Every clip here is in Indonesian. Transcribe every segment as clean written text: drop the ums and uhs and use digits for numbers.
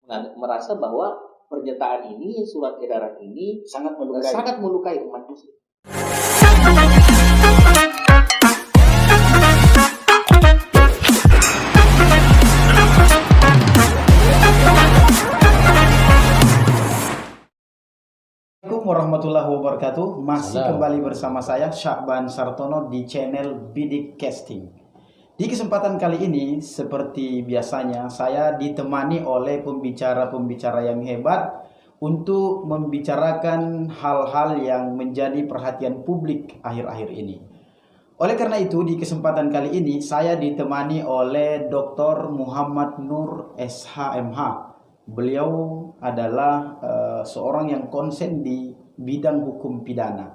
Nah, merasa bahwa pernyataan ini, surat edaran ini sangat melukai umat muslim. Assalamualaikum warahmatullahi wabarakatuh. Masih kembali bersama saya Syakban Sartono di channel Bidik Casting. Di kesempatan kali ini, seperti biasanya, saya ditemani oleh pembicara-pembicara yang hebat untuk membicarakan hal-hal yang menjadi perhatian publik akhir-akhir ini. Oleh karena itu, di kesempatan kali ini, saya ditemani oleh Dr. Muhammad Nur SHMH. Beliau adalah seorang yang konsen di bidang hukum pidana.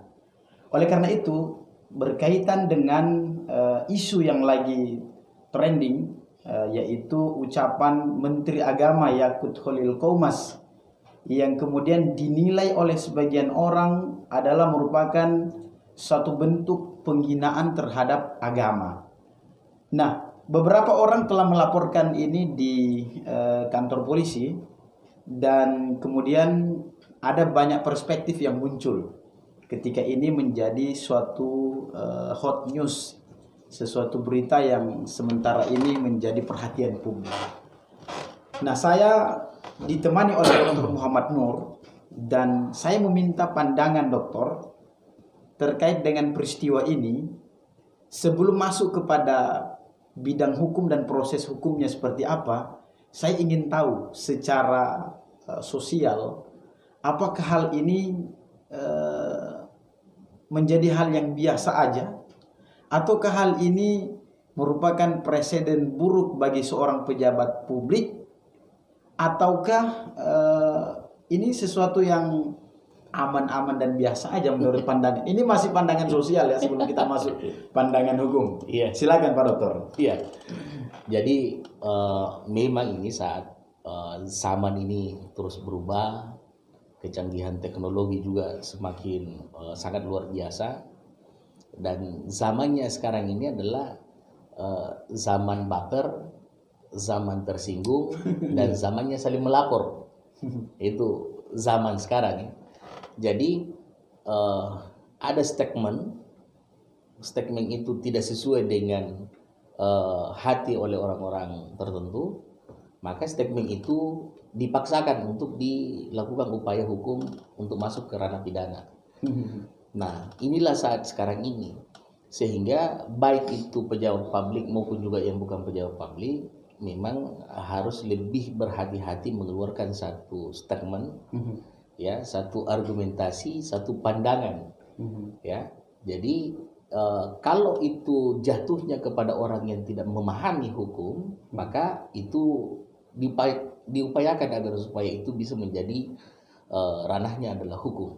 Oleh karena itu, berkaitan dengan isu yang lagi trending, yaitu ucapan Menteri Agama Yakut Khalil Qomas yang kemudian dinilai oleh sebagian orang adalah merupakan suatu bentuk penghinaan terhadap agama. Nah, beberapa orang telah melaporkan ini di kantor polisi, dan kemudian ada banyak perspektif yang muncul ketika ini menjadi suatu hot news, sesuatu berita yang sementara ini menjadi perhatian publik. Nah, saya ditemani oleh Dr. Muhammad Nur, dan saya meminta pandangan dokter terkait dengan peristiwa ini. Sebelum masuk kepada bidang hukum dan proses hukumnya seperti apa, saya ingin tahu secara sosial, apakah hal ini menjadi hal yang biasa aja, ataukah hal ini merupakan presiden buruk bagi seorang pejabat publik, ataukah ini sesuatu yang aman-aman dan biasa aja menurut pandangan. Ini masih pandangan sosial ya, sebelum kita masuk pandangan hukum. Iya. Silakan Pak Dokter. Iya. Jadi memang ini saat zaman ini terus berubah, kecanggihan teknologi juga semakin sangat luar biasa, dan zamannya sekarang ini adalah zaman baper, zaman tersinggung, dan zamannya saling melapor. Itu zaman sekarang ya. Jadi ada statement itu tidak sesuai dengan hati oleh orang-orang tertentu, maka statement itu dipaksakan untuk dilakukan upaya hukum untuk masuk ke ranah pidana. Nah, inilah saat sekarang ini, sehingga baik itu pejabat publik maupun juga yang bukan pejabat publik memang harus lebih berhati-hati mengeluarkan satu statement, ya, satu argumentasi, satu pandangan, ya. Jadi kalau itu jatuhnya kepada orang yang tidak memahami hukum, maka itu diupayakan agar supaya itu bisa menjadi ranahnya adalah hukum.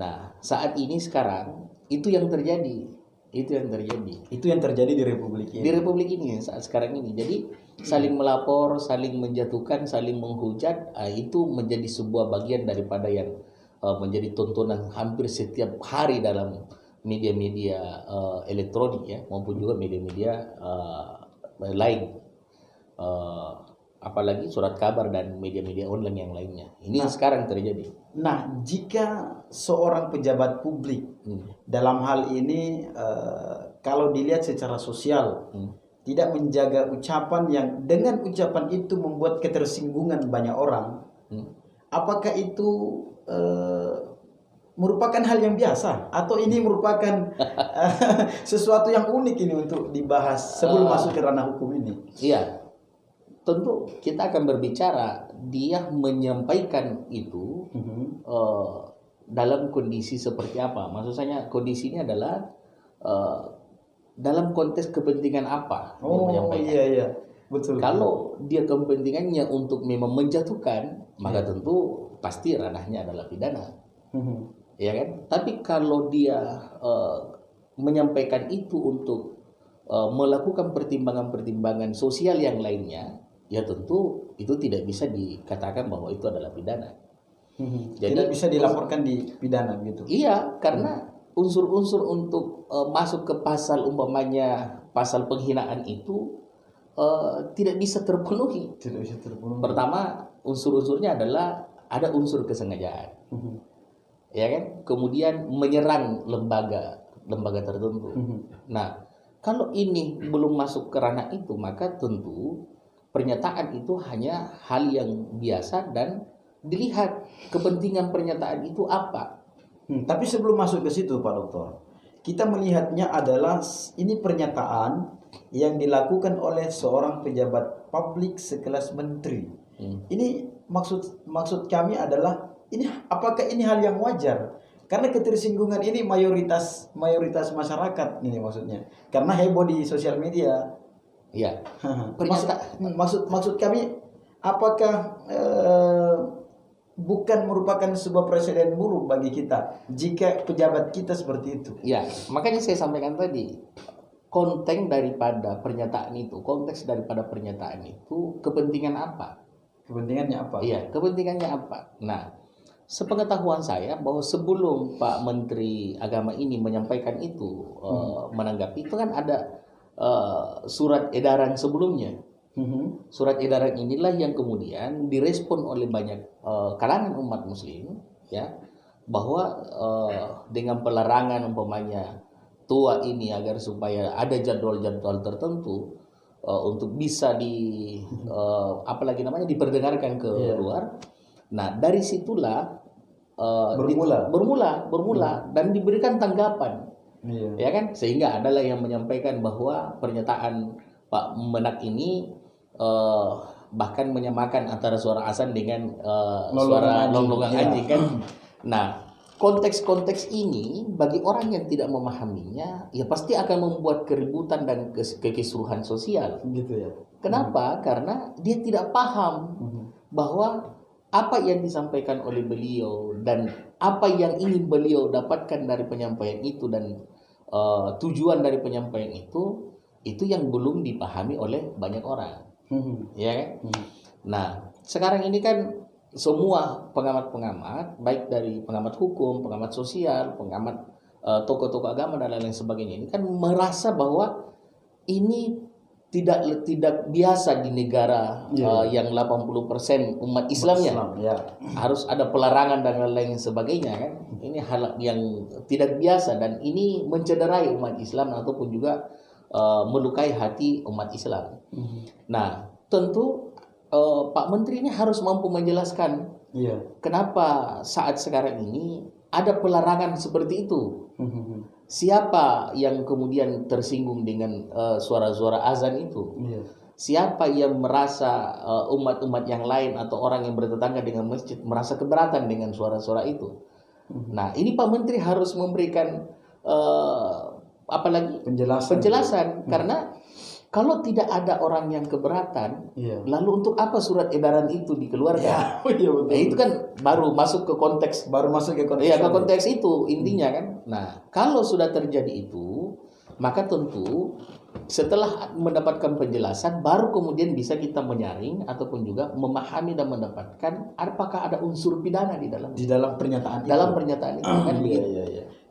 Nah, saat ini sekarang itu yang terjadi. Itu yang terjadi di Republik ini. Di Republik ini saat sekarang ini. Jadi saling melapor, saling menjatuhkan, saling menghujat, itu menjadi sebuah bagian daripada yang menjadi tontonan hampir setiap hari dalam media-media elektronik ya, maupun juga media-media lain. Apalagi surat kabar dan media-media online yang lainnya. Ini sekarang terjadi. Nah, jika seorang pejabat publik dalam hal ini kalau dilihat secara sosial tidak menjaga ucapan yang dengan ucapan itu membuat ketersinggungan banyak orang, apakah itu merupakan hal yang biasa atau ini merupakan sesuatu yang unik ini untuk dibahas sebelum masuk ke ranah hukum ini? Iya. Tentu kita akan berbicara dia menyampaikan itu dalam kondisi seperti apa. Maksud saya kondisinya adalah dalam konteks kepentingan apa dia menyampaikan. Iya, betul. Kalau dia kepentingannya untuk memang menjatuhkan, maka tentu pasti ranahnya adalah pidana, ya kan? Tapi kalau dia menyampaikan itu untuk melakukan pertimbangan-pertimbangan sosial yang lainnya, ya tentu itu tidak bisa dikatakan bahwa itu adalah pidana. Jadi tidak bisa dilaporkan di pidana gitu. Iya, karena unsur-unsur untuk masuk ke pasal umpamanya pasal penghinaan itu tidak bisa terpenuhi. Tidak bisa terpenuhi. Pertama, unsur-unsurnya adalah ada unsur kesengajaan, ya kan? Kemudian menyerang lembaga tertentu. Nah, kalau ini belum masuk ke ranah itu, maka tentu pernyataan itu hanya hal yang biasa dan dilihat kepentingan pernyataan itu apa. Tapi sebelum masuk ke situ, Pak Dokter, kita melihatnya adalah ini pernyataan yang dilakukan oleh seorang pejabat publik sekelas menteri. Ini maksud kami adalah ini apakah ini hal yang wajar? Karena ketersinggungan ini mayoritas masyarakat ini maksudnya. Karena heboh di sosial media. Ya. Maksud kami apakah bukan merupakan sebuah presiden buruk bagi kita jika pejabat kita seperti itu? Ya, makanya saya sampaikan tadi, konteks daripada pernyataan itu kepentingan apa? Kepentingannya apa? Iya, kepentingannya apa? Nah, sepengetahuan saya bahwa sebelum Pak Menteri Agama ini menyampaikan itu, menanggapi itu kan ada surat edaran sebelumnya. Surat edaran inilah yang kemudian direspon oleh banyak kalangan umat muslim, ya, bahwa dengan pelarangan umpamanya tua ini agar supaya ada jadwal-jadwal tertentu untuk bisa apalagi namanya diperdengarkan ke luar. Nah, dari situlah bermula dan diberikan tanggapan. Ya kan, sehingga adalah yang menyampaikan bahwa pernyataan Pak Menak ini bahkan menyamakan antara suara azan dengan suara longlongan anjing kan. Nah, konteks-konteks ini bagi orang yang tidak memahaminya ya pasti akan membuat keributan dan kekisruhan sosial. Gitu ya. Kenapa? Karena dia tidak paham bahwa apa yang disampaikan oleh beliau dan apa yang ingin beliau dapatkan dari penyampaian itu dan tujuan dari penyampaian itu yang belum dipahami oleh banyak orang. Ya kan? Nah, sekarang ini kan semua pengamat-pengamat, baik dari pengamat hukum, pengamat sosial, pengamat tokoh-tokoh agama dan lain-lain sebagainya, ini kan merasa bahwa ini tidak biasa di negara yang 80% umat Islamnya. Harus ada pelarangan dan lain-lain sebagainya kan. Ini hal yang tidak biasa dan ini mencederai umat Islam ataupun juga melukai hati umat Islam. Nah, tentu Pak Menteri ini harus mampu menjelaskan kenapa saat sekarang ini ada pelarangan seperti itu. Siapa yang kemudian tersinggung dengan suara-suara azan itu? Siapa yang merasa umat-umat yang lain atau orang yang bertetangga dengan masjid merasa keberatan dengan suara-suara itu? Nah, ini Pak Menteri harus memberikan apalagi penjelasan karena kalau tidak ada orang yang keberatan, lalu untuk apa surat edaran itu dikeluarkan? Nah, itu kan baru masuk ke konteks, ke konteks itu intinya kan. Nah, kalau sudah terjadi itu, maka tentu setelah mendapatkan penjelasan, baru kemudian bisa kita menyaring ataupun juga memahami dan mendapatkan apakah ada unsur pidana di dalam pernyataan itu. Dalam pernyataan itu kan begitu.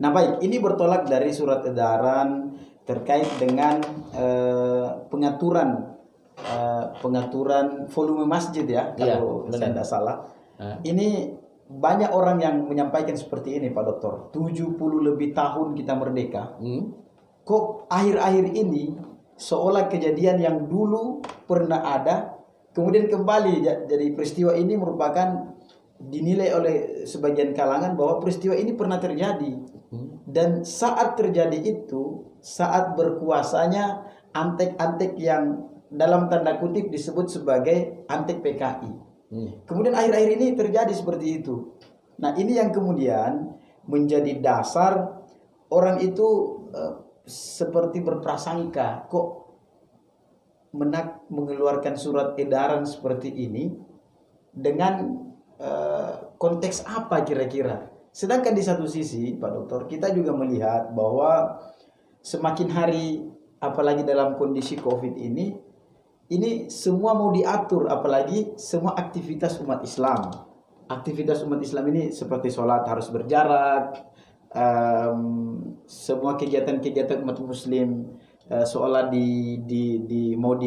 Nah, baik, ini bertolak dari surat edaran terkait dengan pengaturan volume masjid ya, kalau saya tidak salah. Ini banyak orang yang menyampaikan seperti ini, Pak Dokter. 70 lebih tahun kita merdeka. Kok akhir-akhir ini seolah kejadian yang dulu pernah ada kemudian kembali. Jadi peristiwa ini merupakan dinilai oleh sebagian kalangan bahwa peristiwa ini pernah terjadi. Dan saat terjadi itu, saat berkuasanya antek-antek yang dalam tanda kutip disebut sebagai antek PKI. Kemudian akhir-akhir ini terjadi seperti itu. Nah, ini yang kemudian menjadi dasar orang itu seperti berprasangka, kok Menak mengeluarkan surat edaran seperti ini dengan konteks apa kira-kira? Sedangkan di satu sisi, Pak Dokter, kita juga melihat bahwa semakin hari, apalagi dalam kondisi COVID ini semua mau diatur, apalagi semua aktivitas umat Islam. Aktivitas umat Islam ini seperti sholat harus berjarak, semua kegiatan-kegiatan umat Muslim seolah mau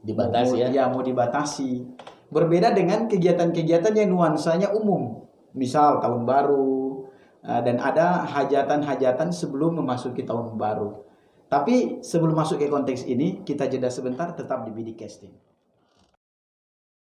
Dibatasi ya. Ya, mau dibatasi. Berbeda dengan kegiatan-kegiatan yang nuansanya umum. Misal tahun baru, dan ada hajatan-hajatan sebelum memasuki tahun baru. Tapi sebelum masuk ke konteks ini, kita jeda sebentar, tetap di Bidik Casting.